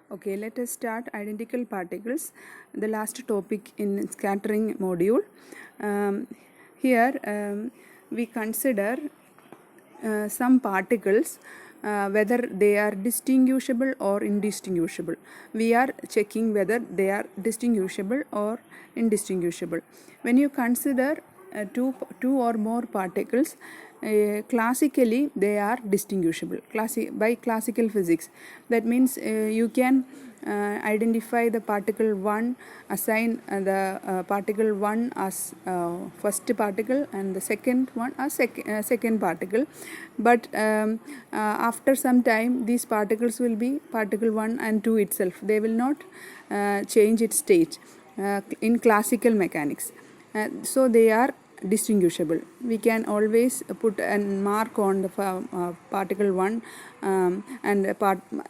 Okay, let us start identical particles, the last topic in scattering module. Here we consider some particles whether they are distinguishable or indistinguishable. We are checking whether they are distinguishable or indistinguishable. When you consider two or more particles, classically they are distinguishable by classical physics. That means you can identify the particle 1, assign the particle 1 as first particle and the second one as second particle, but after some time these particles will be particle 1 and 2 itself. They will not change its state in classical mechanics, so they are distinguishable. We can always put a mark on the particle 1 and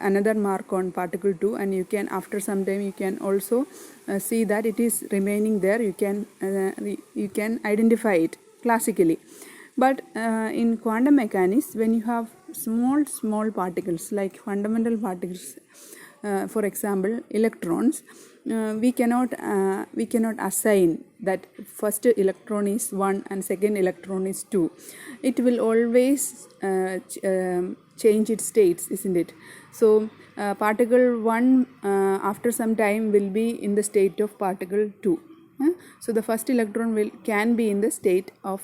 another mark on particle 2, and you can after some time you can also see that it is remaining there. You can identify it classically. But in quantum mechanics, when you have small particles like fundamental particles, for example electrons, we cannot assign that first electron is 1 and second electron is 2. It will always change its states, isn't it? So particle 1 after some time will be in the state of particle 2. So the first electron can be in the state of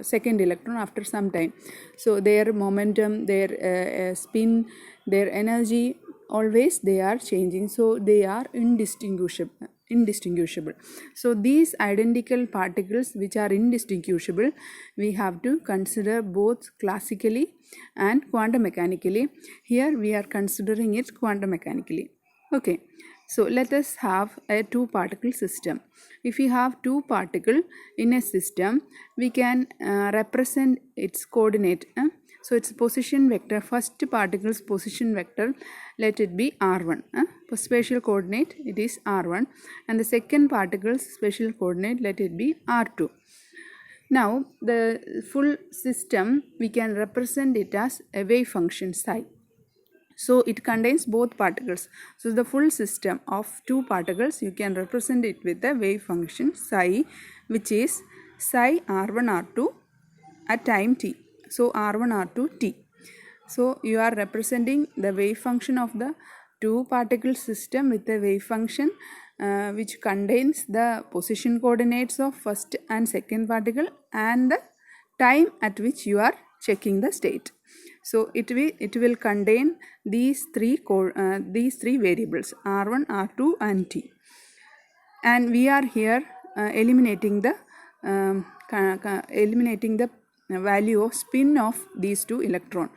second electron after some time. So their momentum, their spin, their energy, always they are changing, so they are indistinguishable. So these identical particles which are indistinguishable, we have to consider both classically and quantum mechanically. Here we are considering it quantum mechanically. Okay, so let us have a two particle system. If we have two particles in a system, we can represent its coordinate. So its position vector, first particle's position vector, let it be r1. For spatial coordinate it is r1, and the second particle's spatial coordinate, let it be r2. Now the full system we can represent it as a wave function psi. So it contains both particles. So the full system of two particles, you can represent it with a wave function psi, which is psi r1 r2 at time t. So r1 r2 t. So you are representing the wave function of the two particle system with a wave function which contains the position coordinates of first and second particle and the time at which you are checking the state. So it will contain these three variables r1, r2 and t. And we are here eliminating the value of spin of these two electron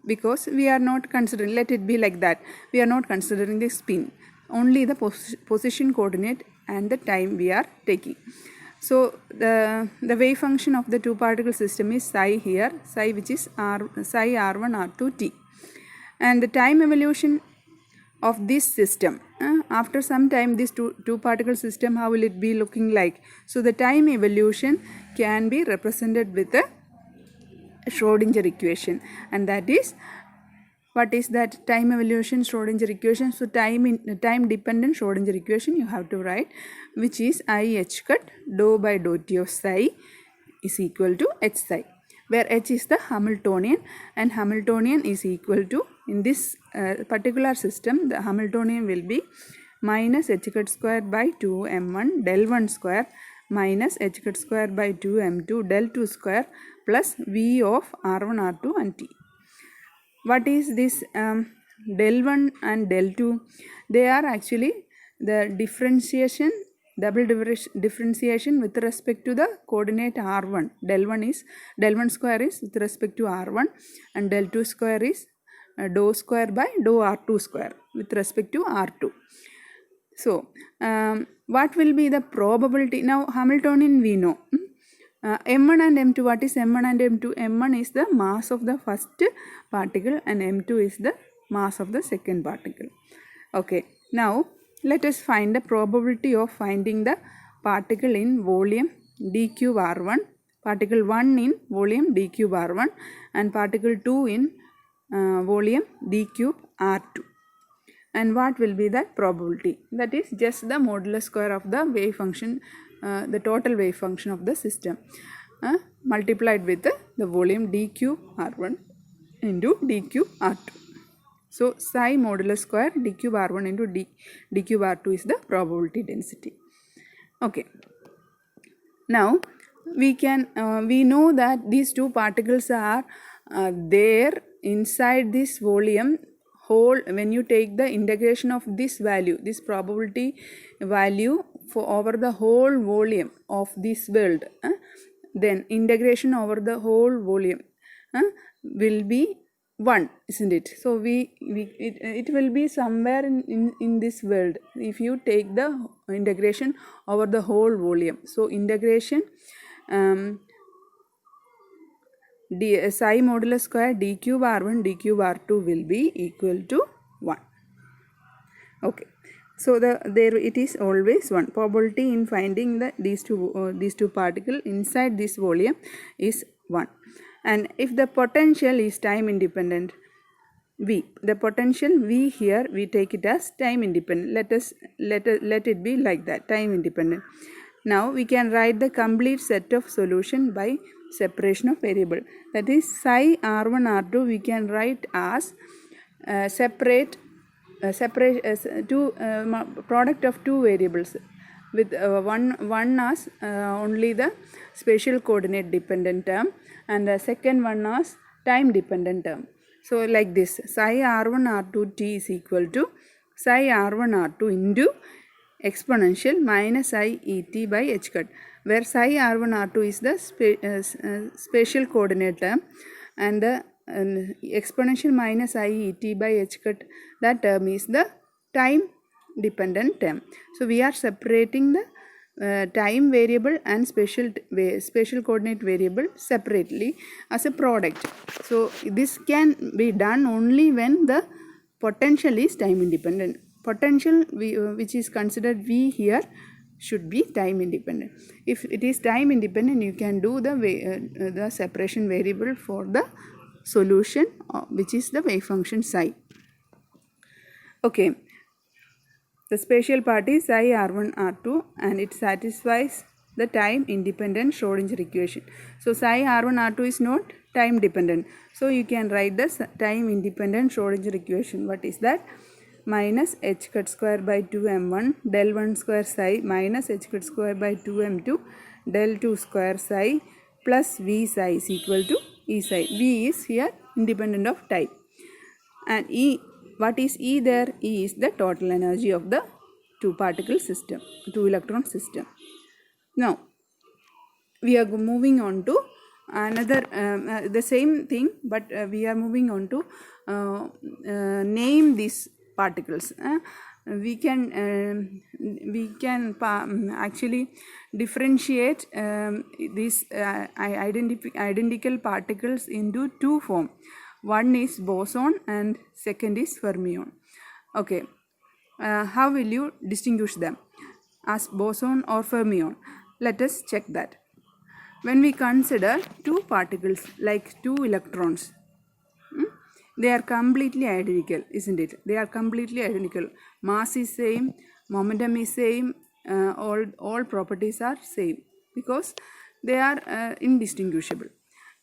because we are not considering, let it be like that, we are not considering the spin, only the position coordinate and the time we are taking. So the wave function of the two particle system is psi here, psi which is psi r1 r2 t, and the time evolution of this system after some time, this two particle system, how will it be looking like? So the time evolution can be represented with a Schrodinger equation, and that is, what is that time evolution Schrodinger equation? So time dependent Schrodinger equation you have to write, which is I h cut dou by dou t of psi is equal to h psi, where h is the Hamiltonian and Hamiltonian is equal to, in this particular system, the Hamiltonian will be minus h cut square by 2 m1 del 1 square minus h cut square by 2 m2 del 2 square plus v of r1 r2 and t. What is this del 1 and del 2? They are actually the differentiation, double differentiation with respect to the coordinate r1. Del 1 square is with respect to r1, and del 2 square is dou square by dou r2 square with respect to r2. So what will be the probability? Now Hamiltonian we know. M1 and M2, what is M1 and M2? M1 is the mass of the first particle and M2 is the mass of the second particle. Okay, now let us find the probability of finding the particle in volume d cube r1, particle 1 in volume d cube r1 and particle 2 in volume d cube r2. And what will be that probability? That is just the modulus square of the wave function, the total wave function of the system, multiplied with the volume d cube r1 into d cube r2. So psi modulus square d cube r1 into d cube r2 is the probability density. Okay. Now we know that these two particles are there inside this volume whole. When you take the integration of this value, this probability value for over the whole volume of this world, then integration over the whole volume will be 1, isn't it? So it will be somewhere in this world if you take the integration over the whole volume. So integration psi modulus square d cube r1 d cube r2 will be equal to 1. Okay. So there it is always 1. Probability in finding these two particles inside this volume is 1. And if the potential is time independent, the potential V here we take it as time independent. Let it be like that, time independent. Now we can write the complete set of solution by separation of variable. That is psi r1 r2 we can write as product of two variables, with one as only the spatial coordinate dependent term and the second one as time dependent term. So like this, psi r1 r2 t is equal to psi r1 r2 into exponential minus I et by h cut, where psi r1 r2 is the spatial coordinate term and the exponential minus I et by h cut, that term is the time dependent term. So we are separating the time variable and spatial coordinate variable separately as a product. So this can be done only when the potential is time independent. Potential which is considered V here should be time independent. If it is time independent, you can do the separation variable for the solution, which is the wave function psi. Okay. The spatial part is psi r1 r2 and it satisfies the time independent Schrodinger equation. So psi r1 r2 is not time dependent. So you can write the time independent Schrodinger equation. What is that? Minus h cut square by 2m1 del 1 square psi minus h cut square by 2m2 del 2 square psi plus v psi is equal to e psi. V is here independent of time. And E, what is E there? E is the total energy of the two particle system, two electron system. Now we are moving on to another the same thing, but we are moving on to name these particles. We can actually differentiate these identical particles into two forms. One is boson and second is fermion. Okay, how will you distinguish them as boson or fermion? Let us check that. When we consider two particles like two electrons, they are completely identical, isn't it? They are completely identical. Mass is same, momentum is same, all properties are same because they are indistinguishable.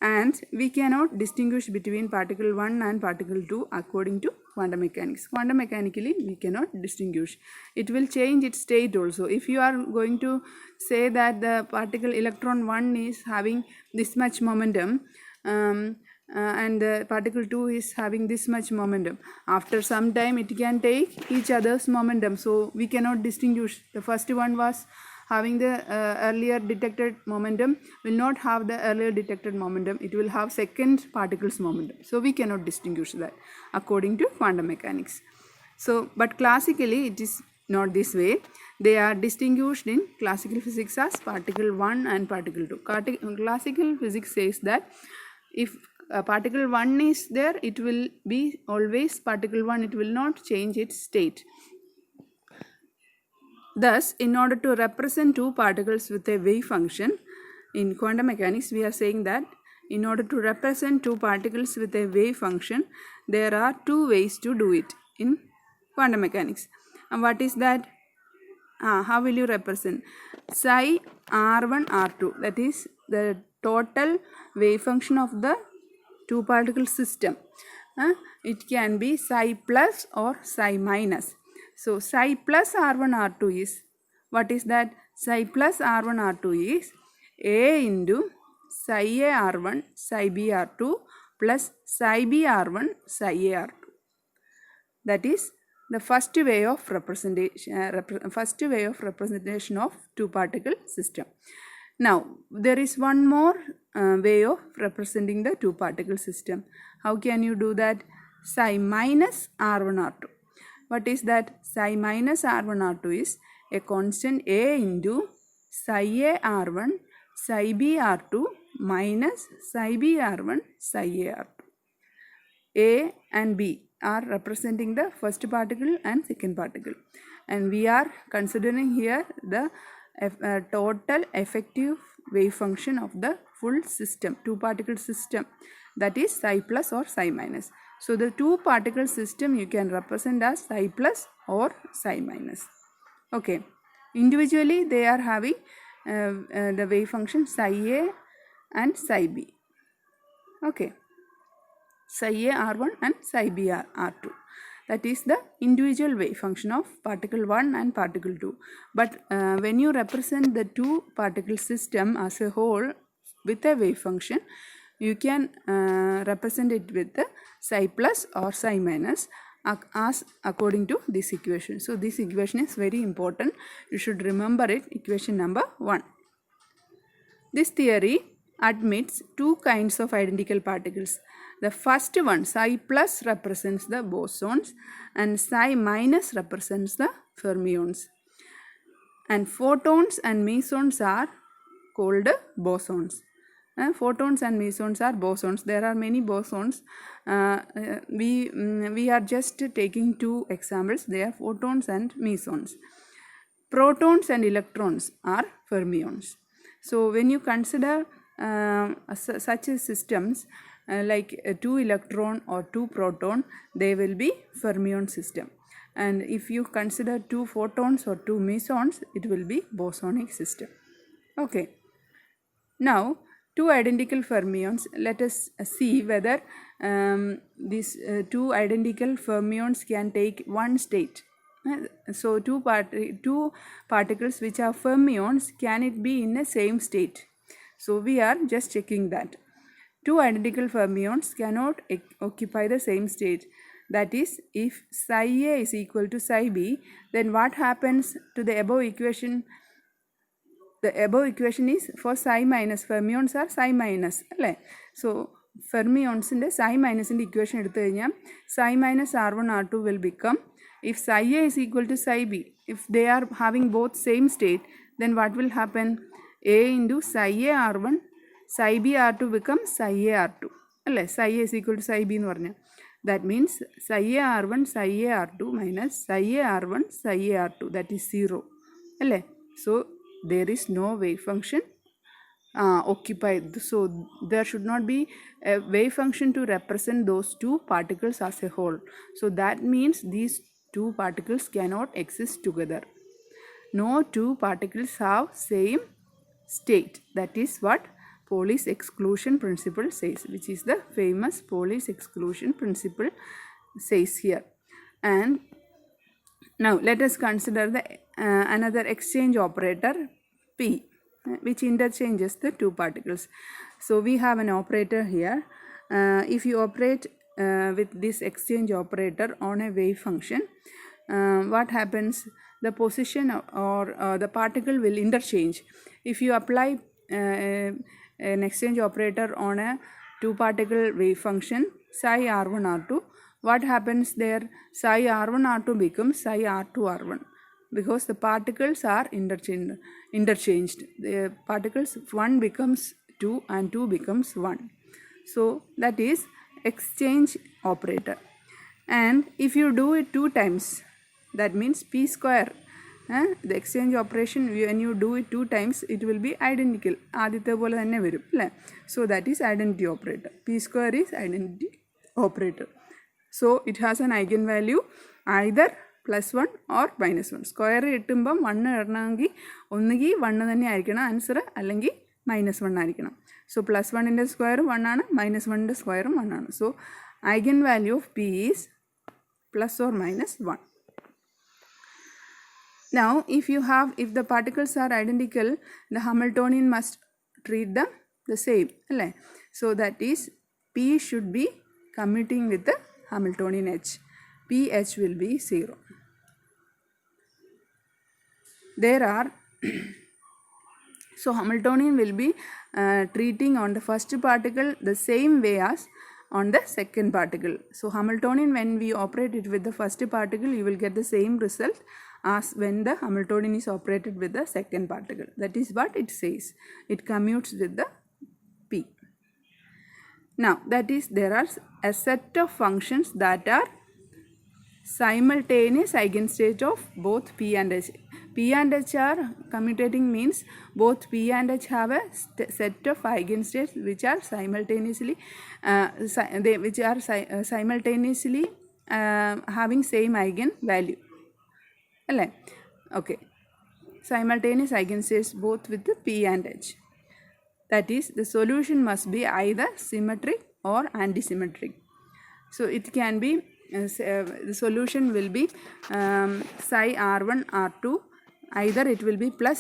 And we cannot distinguish between particle 1 and particle 2 according to quantum mechanics. Quantum mechanically we cannot distinguish. It will change its state also. If you are going to say that the particle electron 1 is having this much momentum and the particle 2 is having this much momentum, after some time it can take each other's momentum. So we cannot distinguish. The first one was having the earlier detected momentum will not have the earlier detected momentum. It will have second particle's momentum. So we cannot distinguish that according to quantum mechanics. So, but classically it is not this way. They are distinguished in classical physics as particle 1 and particle 2. Classical physics says that if particle 1 is there, it will be always particle 1. It will not change its state. Thus, in order to represent two particles with a wave function, in quantum mechanics we are saying that in order to represent two particles with a wave function, there are two ways to do it in quantum mechanics. And what is that? How will you represent? Psi R1 R2, that is the total wave function of the two particle system. It can be psi plus or psi minus. So psi plus R1 R2 is, what is that? Psi plus R1 R2 is A into psi A R1 psi B R2 plus psi B R1 psi A R2. That is the first way of representation of two particle system. Now there is one more way of representing the two particle system. How can you do that? Psi minus R1 R2. What is that? Psi minus R1 R2 is a constant A into psi A R1 psi B R2 minus psi B R1 psi A R2. A and B are representing the first particle and second particle, and we are considering here the total effective wave function of the full system, two particle system, that is psi plus or psi minus. So the two particle system you can represent as psi plus or psi minus. Okay, individually they are having the wave function psi A and psi B. Okay, psi A R1 and psi B R2. That is the individual wave function of particle 1 and particle 2. But when you represent the two particle system as a whole with a wave function, you can represent it with the psi plus or psi minus as according to this equation. So this equation is very important. You should remember it, equation number 1. This theory admits two kinds of identical particles. The first one, psi plus, represents the bosons and psi minus represents the fermions. And photons and mesons are called bosons. Photons and mesons are bosons. There are many bosons. We are just taking two examples. They are photons and mesons. Protons and electrons are fermions. So when you consider such systems like 2 electron or 2 proton, they will be fermion system. And if you consider 2 photons or 2 mesons, it will be bosonic system. Okay. Now, two identical fermions, let us see whether these two identical fermions can take one state. So two particles which are fermions, can it be in the same state? So we are just checking that. Two identical fermions cannot occupy the same state. That is, if psi A is equal to psi B, then what happens to the above equation? The above equation is for psi minus. Fermions are psi minus. So fermions in the psi minus in the equation, psi minus R1 R2 will become, if psi A is equal to psi B, if they are having both same state, then what will happen? A into psi A R1 psi B R2 becomes psi A R2. Psi A is equal to psi B. That means psi A R1 psi A R2 minus psi A R1 psi A R2, that is 0. So there is no wave function occupied. So there should not be a wave function to represent those two particles as a whole. So that means these two particles cannot exist together. No two particles have same state. That is what Pauli's exclusion principle says, which is the famous Pauli's exclusion principle says here. And now let us consider the another exchange operator P, which interchanges the two particles. So we have an operator here. If you operate with this exchange operator on a wave function, what happens? The position or the particle will interchange. If you apply an exchange operator on a two particle wave function psi R1 R2, what happens there? Psi R1 R2 becomes psi R2 R1, because the particles are interchanged. The particles 1 becomes 2 and 2 becomes 1. So that is exchange operator. And if you do it 2 times, that means P square. The exchange operation, when you do it 2 times, it will be identical. So that is identity operator. P square is identity operator. So it has an eigenvalue either +1 or -1. Square കിട്ടുമ്പം 1 ഇടണമെങ്കിൽ ഒന്നുകിൽ 1 തന്നെ ആയിരിക്കണം answer, അല്ലെങ്കിൽ -1 ആയിരിക്കണം. So +1ൻ്റെ square 1 ആണ്, -1ൻ്റെ സ്ക്വയറും 1 ആണ്. So eigen value of P is +or-1. Now if the particles are identical, the Hamiltonian must treat them the same, അല്ലേ? So that is P should be commuting with the Hamiltonian H. PH will be 0. There are so Hamiltonian will be treating on the first particle the same way as on the second particle. So Hamiltonian, when we operate it with the first particle, you will get the same result as when the Hamiltonian is operated with the second particle. That is what it says. It commutes with the P. Now that is, there are a set of functions that are simultaneous eigenstate of both P and H. P and H are commutating means both P and H have a set of eigenstates which are simultaneously simultaneously having same eigen value. അല്ലേ? Okay. Simultaneous eigenstates both with the P and H. That is, the solution must be either symmetric or antisymmetric. So it can be the solution will be psi r1 r2, either it will be plus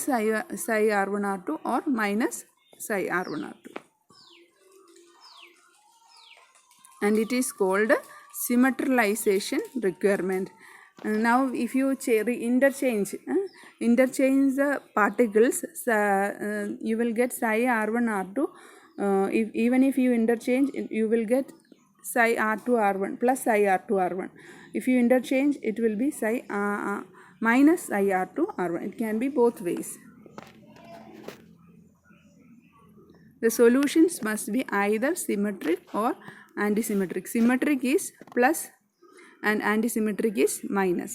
psi r1 r2 or minus psi r1 r2, and it is called symmetralization requirement. Now if you interchange the particles, you will get psi r1 r2. Even if you interchange, you will get psi r2 r1 plus psi r2 r1. If you interchange, it will be psi minus psi r2 r1. It can be both ways. The solutions must be either symmetric or antisymmetric. Symmetric is plus and antisymmetric is minus.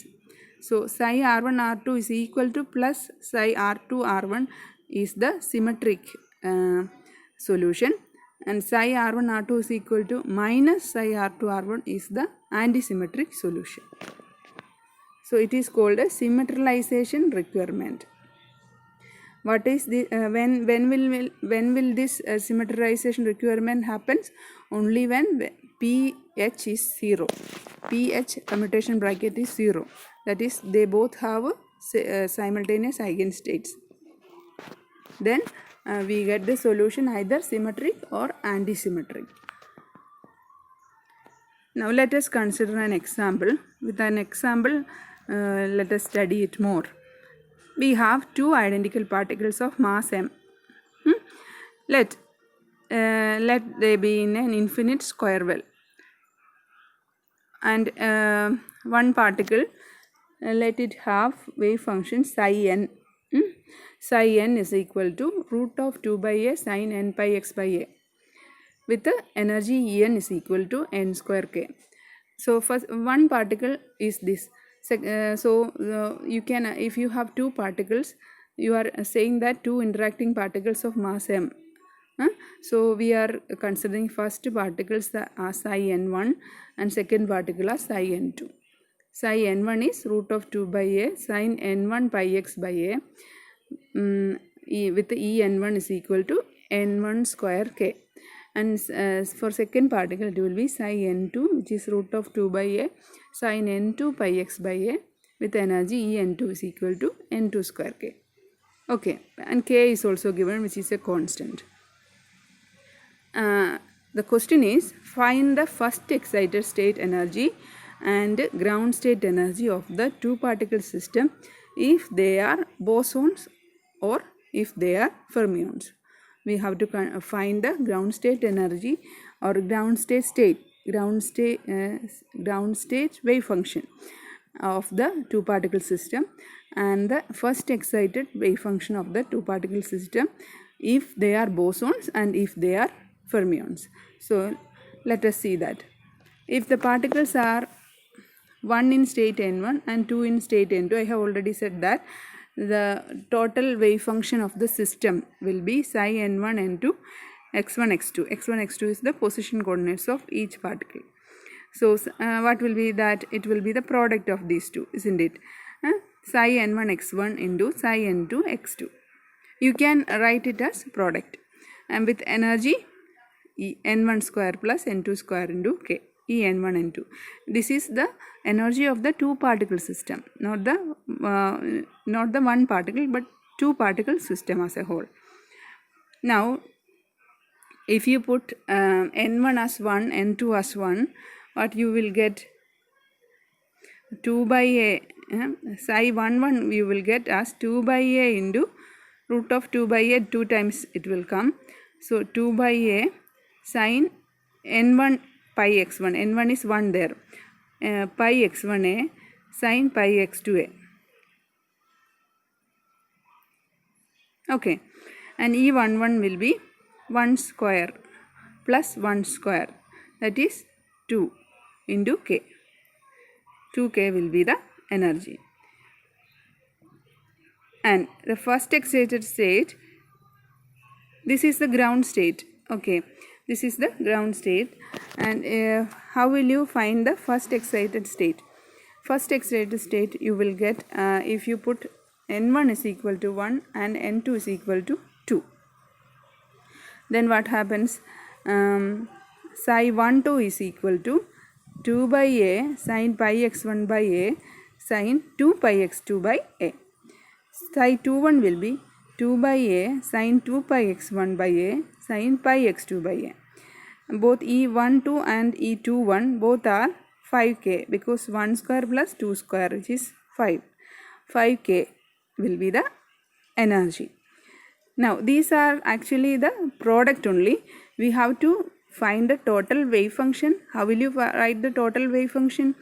So psi r1 r2 is equal to plus psi r2 r1 is the symmetric solution, and psi r1 r2 is equal to minus psi r2 r1 is the antisymmetric solution. So it is called a symmetralization requirement. What is the when will this symmetralization requirement happens? Only when pH is 0. pH commutation bracket is 0. That is, they both have simultaneous eigenstates. Then we get the solution either symmetric or antisymmetric. Now let us consider an example. With an example, let us study it more. We have two identical particles of mass m. Let they be in an infinite square well, and one particle, let it have wave function psi n. Psi n is equal to root of 2 by a sin n pi x by a, with the energy En is equal to n square k. So first one particle is this. You can, if you have two particles, you are saying that two interacting particles of mass m. So we are considering first particles as psi n1 and second particle as psi n2. Psi n1 is root of 2 by a sin n1 pi x by a, with the En1 is equal to n1 square k. And for second particle, it will be psi n2, which is root of 2 by a sin n2 pi x by a, with energy En2 is equal to n2 square k. Okay, and k is also given, which is a constant. The question is, find the first excited state energy and ground state energy of the two particle system if they are bosons or if they are fermions. We have to find the ground state energy or ground state wave function of the two particle system and the first excited wave function of the two particle system if they are bosons and if they are fermions. So let us see that. If the particles are 1 in state n1 and 2 in state n2, I have already said that the total wave function of the system will be psi n1 n2 x1 x2. x1 x2 is the position coordinates of each particle. So what will be that? It will be the product of these two, isn't it? Psi n1 x1 into psi n2 x2. You can write it as product, and with energy n1 square plus n2 square into k, E n1 n2. This is the energy of the two particle system, not the one particle, but two particle system as a whole. Now if you put n1 as 1, n2 as 1, what you will get? 2 by a psi 1 1 you will get as 2 by a into root of 2 by a, 2 times it will come. So 2 by a sin n1 pi x1, n1 is 1 there, pi x1a sin pi x2a. Okay, and E11 will be 1 square plus 1 square, that is 2 into k. 2k will be the energy. And the first excited state, this is the ground state. Okay, this is the ground state. And how will you find the first excited state? First excited state you will get if you put n1 is equal to 1 and n2 is equal to 2. Then what happens? Psi 1 2 is equal to 2 by a sin pi x1 by a sin 2 pi x2 by a. Psi 21 will be 2 by a sin 2 pi x1 by a sin pi x2 by a. Both E12 and E21 both are 5k, because 1 square plus 2 square, which is 5. 5k will be the energy. Now these are actually the product only. We have to find the total wave function. How will you write the total wave function?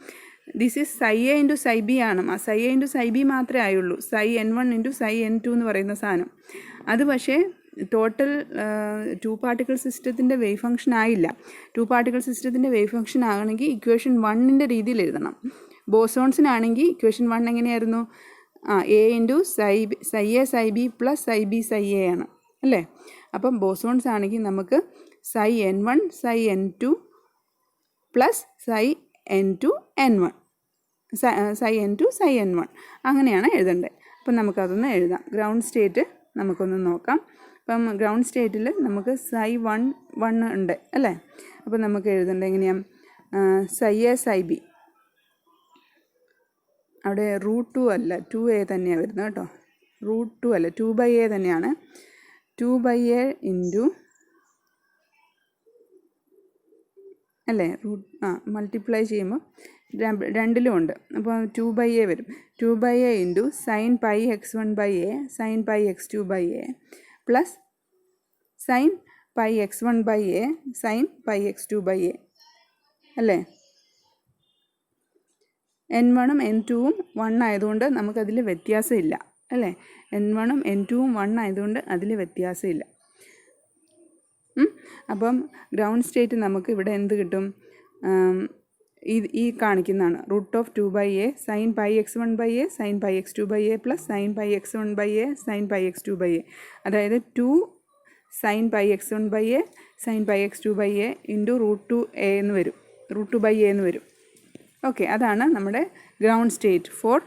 This is psi a into psi b ആണ്. ആ psi a into psi b മാത്രമേ ആയുള്ളൂ. psi n1 into psi n2 എന്ന് പറയുന്ന സാധനം. അത് പക്ഷേ total two particle സിസ്റ്റത്തിൻ്റെ വേവ് ഫംഗ്ഷൻ ആയില്ല. ടു പാർട്ടിക്കിൾ സിസ്റ്റത്തിൻ്റെ വേവ് ഫംഗ്ഷൻ ആകണമെങ്കിൽ ഇക്വേഷൻ 1ൻ്റെ രീതിയിൽ എഴുതണം. ബോസോൺസിനാണെങ്കിൽ ഇക്വേഷൻ 1 എങ്ങനെയായിരുന്നു? A into psi a psi b plus psi b psi a ആണ് അല്ലേ? അപ്പം ബോസോൺസ് ആണെങ്കിൽ നമുക്ക് psi n1 psi n2 plus psi n2 n1 psi n2 psi n1 അങ്ങനെയാണ് എഴുതേണ്ടത്. അപ്പം നമുക്കതൊന്ന് എഴുതാം. ഗ്രൗണ്ട് സ്റ്റേറ്റ് നമുക്കൊന്ന് നോക്കാം. അപ്പം ഗ്രൗണ്ട് സ്റ്റേറ്റിൽ നമുക്ക് psi 1 ഉണ്ട് അല്ലേ? അപ്പം നമുക്ക് എഴുതേണ്ടത് എങ്ങനെയാണ്? psi a psi b, അവിടെ റൂട്ട് 2 അല്ല 2a തന്നെയാണ് വരുന്നത് കേട്ടോ. റൂട്ട് 2 അല്ല 2 by a തന്നെയാണ്. 2 by a ഇൻറ്റു അല്ലേ മൾട്ടിപ്ലൈ ചെയ്യുമ്പോൾ രണ്ടിലും ഉണ്ട്. അപ്പോൾ 2 by a വരും. 2 by a into sine pi x1 by a sine pi x2 by a plus sine pi x1 by a sine pi x2 by a അല്ലേ? n1ഉം n2ഉം 1 ആയതുകൊണ്ട് നമുക്കതിൽ വ്യത്യാസമില്ല അല്ലേ? n1ഉം n2ഉം 1 ആയതുകൊണ്ട് അതിൽ വ്യത്യാസമില്ല. അപ്പം ഗ്രൗണ്ട് സ്റ്റേറ്റ് നമുക്ക് ഇവിടെ എന്ത് കിട്ടും? ഈ കാണിക്കുന്നതാണ് root of 2 by a sine pi x1 by a sine pi x2 by a plus sine pi x1 by a sine pi x2 by a. അതായത് 2 sign pi x1 by a sine pi x2 by a into root 2a എന്ന് വരും. Root 2 by a എന്ന് വരും. Okay, അതാണ് നമ്മുടെ ground state four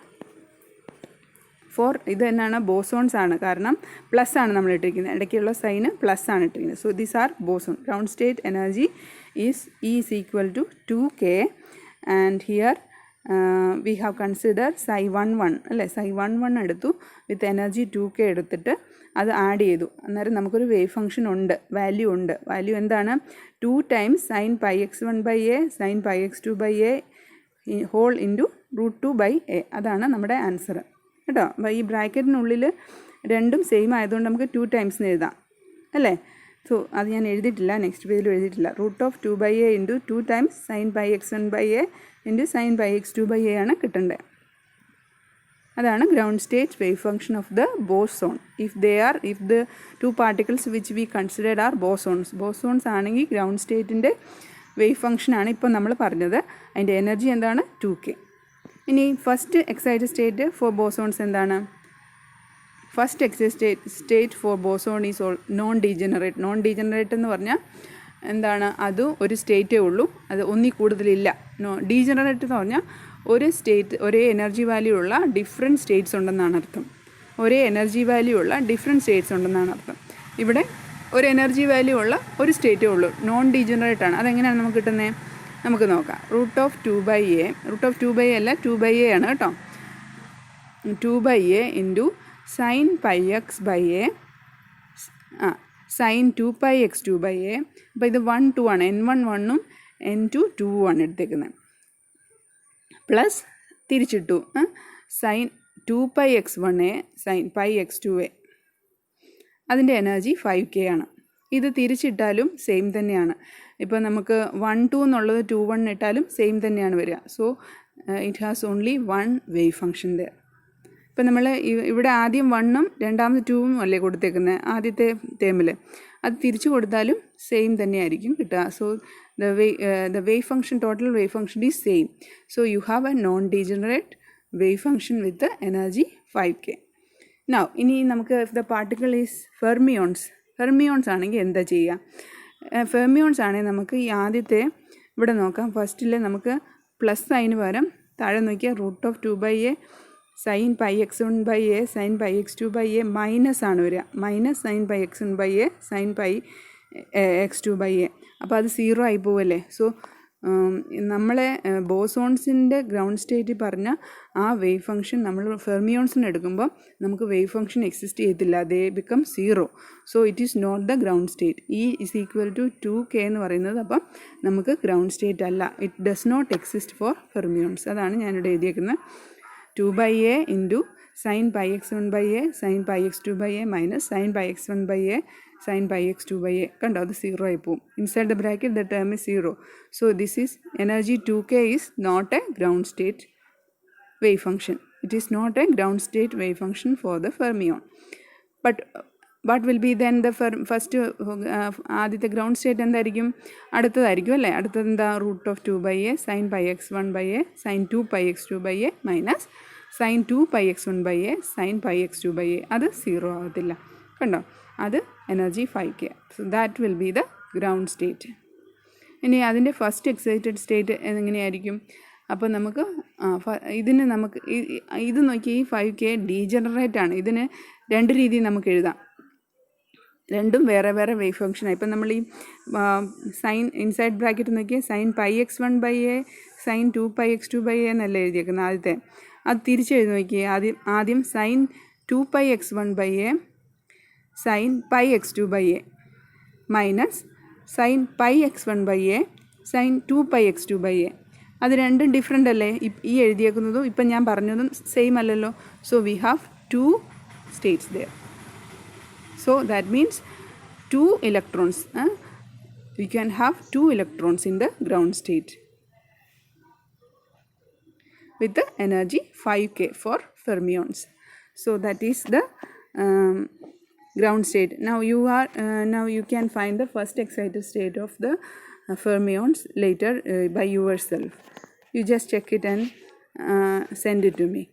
ഇത് എന്നാണ്? Bosons ആണ്. കാരണം പ്ലസ് ആണ് നമ്മൾ ഇട്ടിരിക്കുന്നത്. ഇടയ്ക്കുള്ള സൈന് പ്ലസ് ആണ് ഇട്ടിരിക്കുന്നത്. So these are boson. Ground state energy is equal to 2k, and here we have consider psi 1 അല്ലേ? psi 1 എടുത്തു, വിത്ത് എനർജി 2k എടുത്തിട്ട് അത് ആഡ് ചെയ്തു. അന്നേരം നമുക്കൊരു വേവ് ഫംഗ്ഷൻ ഉണ്ട്, വാല്യൂ ഉണ്ട്. വാല്യൂ എന്താണ്? 2 times sine pi x1 by a sine pi x2 by a whole into root 2 by a. അതാണ് നമ്മുടെ ആൻസർ കേട്ടോ. അപ്പോൾ ഈ ബ്രാക്കറ്റിനുള്ളിൽ രണ്ടും സെയിം ആയതുകൊണ്ട് നമുക്ക് 2 times എഴുതാം അല്ലേ? സോ അത് ഞാൻ എഴുതിയിട്ടില്ല, നെക്സ്റ്റ് പേജിൽ എഴുതിയിട്ടില്ല. Root of 2 by a into 2 times sine pi x1 by a into sine pi x2 by a ആണ് കിട്ടേണ്ടത്. അതാണ് ground state wave function of the boson. If the two particles which we considered are bosons ആണെങ്കിൽ ground സ്റ്റേറ്റിൻ്റെ wave ഫംഗ്ഷനാണ് ഇപ്പോൾ നമ്മൾ പറഞ്ഞത്. അതിൻ്റെ എനർജി എന്താണ്? 2k. ഇനി first excited state for bosons എന്താണ്? First excited state for boson is non degenerate എന്ന് പറഞ്ഞാൽ എന്താണ്, അത് ഒരു സ്റ്റേറ്റേ ഉള്ളൂ, അത് ഒന്നിൽ കൂടുതലില്ല. ഡീജനറേറ്റ് എന്ന് പറഞ്ഞാൽ ഒരു സ്റ്റേറ്റ് ഒരേ എനർജി വാല്യൂ ഉള്ള ഡിഫറെൻറ്റ് സ്റ്റേറ്റ്സ് ഉണ്ടെന്നാണ് അർത്ഥം. ഒരേ എനർജി വാല്യൂ ഉള്ള ഡിഫറെൻറ്റ് സ്റ്റേറ്റ്സ് ഉണ്ടെന്നാണ് അർത്ഥം. ഇവിടെ ഒരു എനർജി വാല്യൂ ഉള്ള ഒരു സ്റ്റേറ്റേ ഉള്ളൂ, നോൺ ഡീജനറേറ്റ് ആണ്. അതെങ്ങനെയാണ് നമുക്ക് കിട്ടുന്നത്? നമുക്ക് നോക്കാം. Root of 2/a, root of 2/a അല്ല 2/a ആണ് കേട്ടോ. 2/a into sine pi X by A sine 2πx2/a. അപ്പോൾ ഇത് 1 2 ആണ്, n1 1ഉം n2 2ഉം ആണ് എടുത്തേക്കുന്നത്. പ്ലസ് തിരിച്ചിട്ടു സൈൻ 2πx1a സൈൻ πx2a. അതിൻ്റെ എനർജി 5k ആണ്. ഇത് തിരിച്ചിട്ടാലും സെയിം തന്നെയാണ്. ഇപ്പോൾ നമുക്ക് 1 2 എന്നുള്ളത് 2 1 ഇട്ടാലും സെയിം തന്നെയാണ് വരിക. So it has only one wave function there. ഇപ്പം നമ്മൾ ഇവിടെ ആദ്യം 1ഉം രണ്ടാമത് 2ഉം അല്ലേ കൊടുത്തേക്കുന്നത് ആദ്യത്തെ ടേമിൽ, അത് തിരിച്ചു കൊടുത്താലും സെയിം തന്നെയായിരിക്കും കിട്ടുക. So the wave function, total wave function is same. So you have a non-degenerate wave function with the energy 5k. Now ഇനി നമുക്ക് if the particle is fermions ആണെങ്കിൽ എന്താ ചെയ്യുക? ഫെർമിയോൺസ് ആണെങ്കിൽ നമുക്ക് ഈ ആദ്യത്തെ ഇവിടെ നോക്കാം. ഫസ്റ്റിൽ നമുക്ക് പ്ലസ് സൈന് പകരം താഴെ നോക്കിയാൽ root of 2/a sine πx1/a sine πx2/a minus ആണ് വരിക. Minus sine πx1/a sine πx2/a. അപ്പോൾ അത് 0 ആയി പോവല്ലേ. സോ നമ്മളെ ബോസോൺസിൻ്റെ ഗ്രൗണ്ട് സ്റ്റേറ്റിൽ പറഞ്ഞ ആ വേവ് ഫംഗ്ഷൻ നമ്മൾ ഫെർമിയോൺസിന് എടുക്കുമ്പോൾ നമുക്ക് വേവ് ഫംഗ്ഷൻ എക്സിസ്റ്റ് ചെയ്യത്തില്ല, they become 0. So it is not the ground state. E is equal to 2k എന്ന് പറയുന്നത് അപ്പം നമുക്ക് ഗ്രൗണ്ട് സ്റ്റേറ്റ് അല്ല. It does not exist for fermions. അതാണ് ഞാനിവിടെ എഴുതിയേക്കുന്നത്. 2/a into sine πx1/a sine πx2/a minus sine πx1/a sine πx2/a. കണ്ടോ, അത് 0 ആയി പോവും. Inside the bracket the term is 0. So this is energy 2k is not a ground state wave function. It is not a ground state wave function for the fermion. But what will be then the first ആദ്യത്തെ ground state എന്തായിരിക്കും? അടുത്തതായിരിക്കും അല്ലേ. അടുത്തത് എന്താ? Root of 2/a sine πx1/a sine 2πx2/a minus sine 2πx1/a sine πx2/a. അത് 0 ആകത്തില്ല. കണ്ടോ, അത് energy 5k. So that will be the ground state. ഇനി അതിൻ്റെ ഫസ്റ്റ് എക്സൈറ്റഡ് സ്റ്റേറ്റ് എങ്ങനെയായിരിക്കും? അപ്പോൾ നമുക്ക് ഇതിന് നമുക്ക് ഇത് നോക്കി ഈ 5k ഡീജനറേറ്റ് ആണ്. ഇതിന് രണ്ട് രീതിയിൽ നമുക്ക് എഴുതാം, രണ്ടും വേറെ വേറെ വേവ് ഫംഗ്ഷനാണ്. ഇപ്പം നമ്മൾ ഈ സൈൻ ഇൻസൈഡ് ബ്രാക്കറ്റ് നോക്കിയാൽ സൈൻ πx1/a സൈൻ 2πx2/a എന്നല്ല എഴുതിയേക്കുന്നത് ആദ്യത്തെ. അത് തിരിച്ചെഴുതി നോക്കിയേ. ആദ്യം sine 2πx1/a sine πx2/a minus sine πx1/a sine 2πx2/a. അത് രണ്ടും ഡിഫറെൻ്റ് അല്ലേ? ഈ എഴുതിയേക്കുന്നതും ഇപ്പം ഞാൻ പറഞ്ഞതും സെയിം അല്ലല്ലോ. So we have 2 states there. So that means 2 electrons. We can have 2 electrons in the ground state with the energy 5k for fermions. So that is the ground state. Now you can find the first excited state of the fermions later by yourself. You just check it and send it to me.